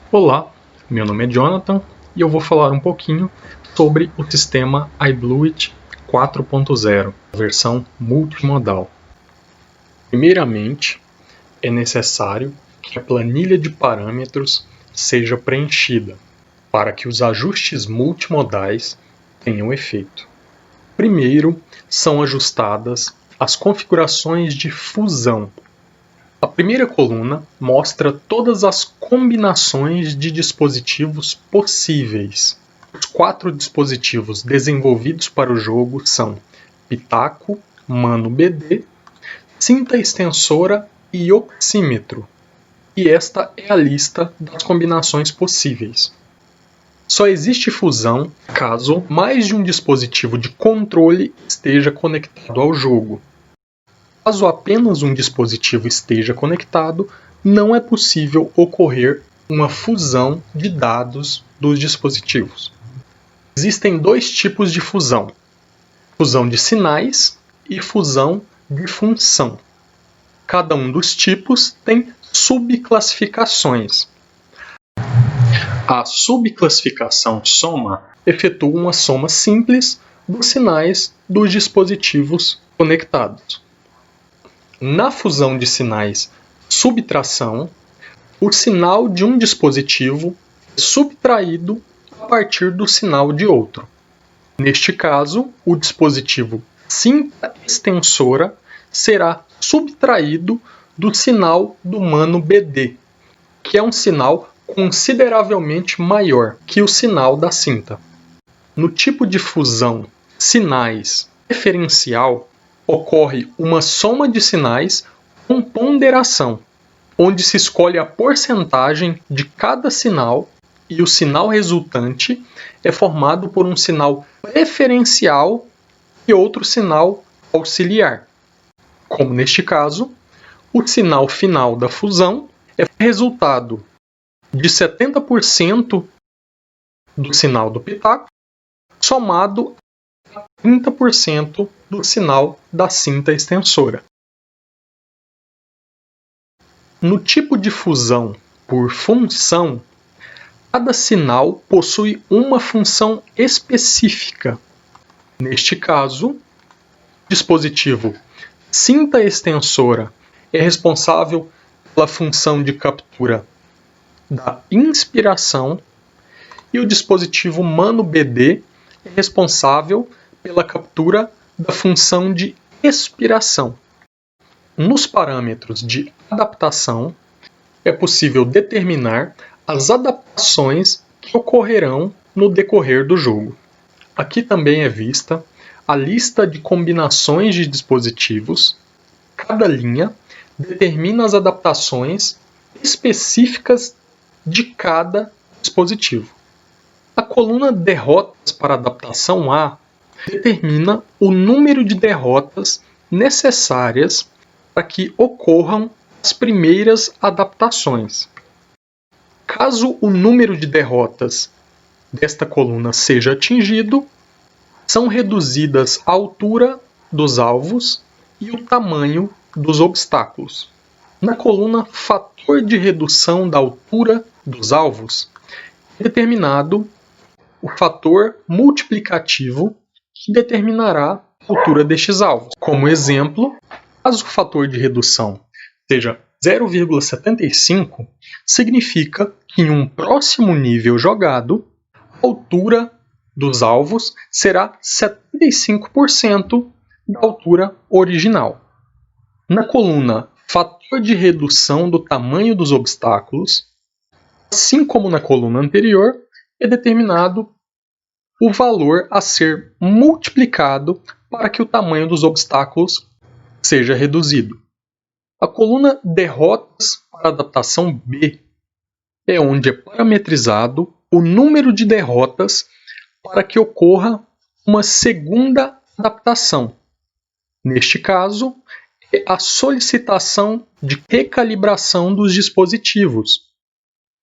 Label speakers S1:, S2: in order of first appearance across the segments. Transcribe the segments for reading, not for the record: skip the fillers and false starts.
S1: Olá, meu nome é Jonathan e eu vou falar um pouquinho sobre o sistema iBluit 4.0, versão multimodal. Primeiramente, é necessário que a planilha de parâmetros seja preenchida para que os ajustes multimodais tenham efeito. Primeiro, são ajustadas as configurações de fusão. A primeira coluna mostra todas as combinações de dispositivos possíveis. Os 4 dispositivos desenvolvidos para o jogo são Pitaco, Mano BD, cinta extensora e oxímetro. E esta é a lista das combinações possíveis. Só existe fusão caso mais de um dispositivo de controle esteja conectado ao jogo. Caso apenas um dispositivo esteja conectado, não é possível ocorrer uma fusão de dados dos dispositivos. Existem 2 tipos de fusão: fusão de sinais e fusão de função. Cada um dos tipos tem subclassificações. A subclassificação soma efetua uma soma simples dos sinais dos dispositivos conectados. Na fusão de sinais subtração, o sinal de um dispositivo é subtraído a partir do sinal de outro. Neste caso, o dispositivo cinta extensora será subtraído do sinal do mano BD, que é um sinal consideravelmente maior que o sinal da cinta. No tipo de fusão sinais referencial, ocorre uma soma de sinais com ponderação, onde se escolhe a porcentagem de cada sinal e o sinal resultante é formado por um sinal preferencial e outro sinal auxiliar. Como neste caso, o sinal final da fusão é resultado de 70% do sinal do pitaco somado a 30% do sinal da cinta extensora. No tipo de fusão por função, cada sinal possui uma função específica. Neste caso, o dispositivo cinta extensora é responsável pela função de captura da inspiração e o dispositivo mano BD é responsável pela captura da função de expiração. Nos parâmetros de adaptação, é possível determinar as adaptações que ocorrerão no decorrer do jogo. Aqui também é vista a lista de combinações de dispositivos. Cada linha determina as adaptações específicas de cada dispositivo. A coluna derrotas para adaptação A determina o número de derrotas necessárias para que ocorram as primeiras adaptações. Caso o número de derrotas desta coluna seja atingido, são reduzidas a altura dos alvos e o tamanho dos obstáculos. Na coluna fator de redução da altura dos alvos, é determinado o fator multiplicativo que determinará a altura destes alvos. Como exemplo, caso o fator de redução seja 0,75, significa que em um próximo nível jogado, a altura dos alvos será 75% da altura original. Na coluna fator de redução do tamanho dos obstáculos, assim como na coluna anterior, é determinado o valor a ser multiplicado para que o tamanho dos obstáculos seja reduzido. A coluna derrotas para adaptação B é onde é parametrizado o número de derrotas para que ocorra uma segunda adaptação. Neste caso, é a solicitação de recalibração dos dispositivos,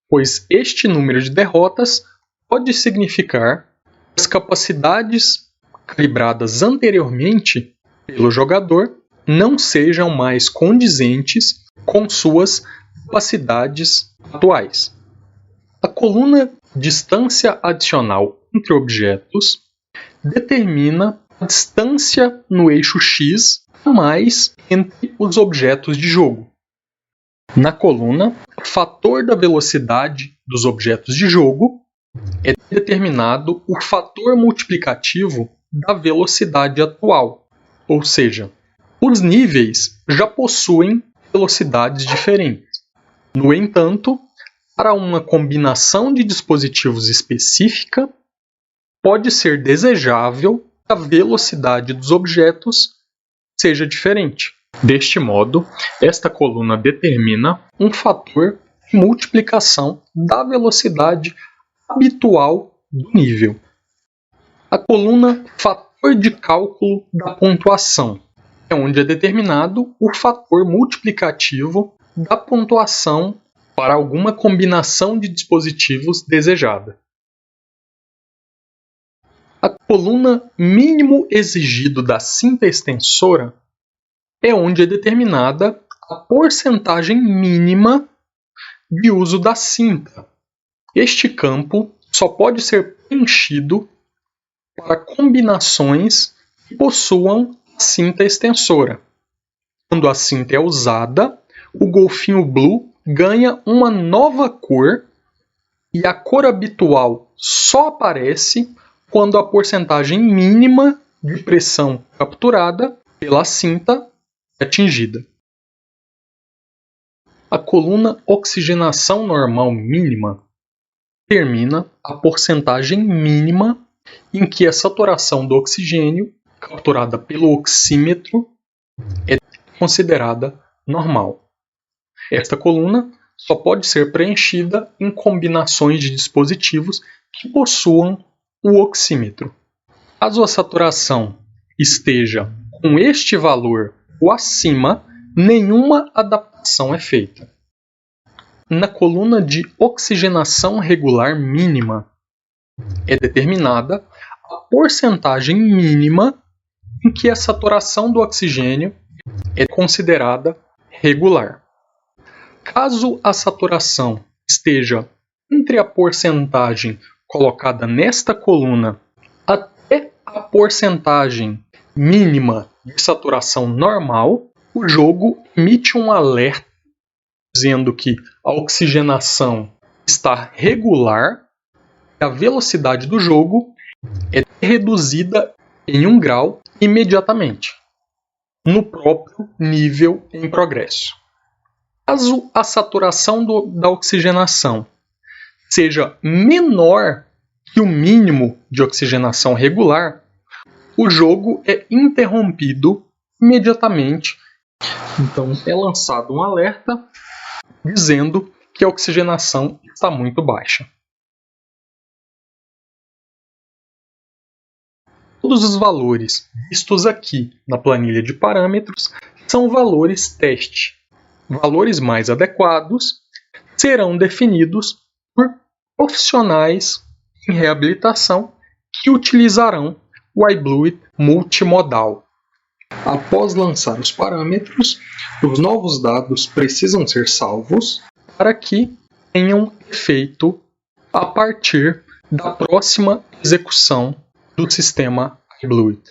S1: pois este número de derrotas pode significar que as capacidades calibradas anteriormente pelo jogador não sejam mais condizentes com suas capacidades atuais. coluna distância adicional entre objetos determina a distância no eixo x a mais entre os objetos de jogo. Na coluna, o fator da velocidade dos objetos de jogo é determinado o fator multiplicativo da velocidade atual, ou seja, os níveis já possuem velocidades diferentes. No entanto, para uma combinação de dispositivos específica, pode ser desejável que a velocidade dos objetos seja diferente. Deste modo, esta coluna determina um fator de multiplicação da velocidade habitual do nível. A coluna fator de cálculo da pontuação é onde é determinado o fator multiplicativo da pontuação para alguma combinação de dispositivos desejada. A coluna mínimo exigido da cinta extensora é onde é determinada a porcentagem mínima de uso da cinta. Este campo só pode ser preenchido para combinações que possuam cinta extensora. Quando a cinta é usada, o golfinho blue ganha uma nova cor e a cor habitual só aparece quando a porcentagem mínima de pressão capturada pela cinta é atingida. A coluna oxigenação normal mínima determina a porcentagem mínima em que a saturação do oxigênio capturada pelo oxímetro é considerada normal. Esta coluna só pode ser preenchida em combinações de dispositivos que possuam o oxímetro. Caso a saturação esteja com este valor ou acima, nenhuma adaptação é feita. Na coluna de oxigenação regular mínima, é determinada a porcentagem mínima em que a saturação do oxigênio é considerada regular. Caso a saturação esteja entre a porcentagem colocada nesta coluna até a porcentagem mínima de saturação normal, o jogo emite um alerta dizendo que a oxigenação está regular e a velocidade do jogo é reduzida em 1 grau imediatamente, no próprio nível em progresso. Caso a saturação da oxigenação seja menor que o mínimo de oxigenação regular, o jogo é interrompido imediatamente. Então é lançado um alerta dizendo que a oxigenação está muito baixa. Todos os valores vistos aqui na planilha de parâmetros são valores teste. Valores mais adequados serão definidos por profissionais em reabilitação que utilizarão o iBluit multimodal. Após lançar os parâmetros, os novos dados precisam ser salvos para que tenham efeito a partir da próxima execução do sistema iBluit.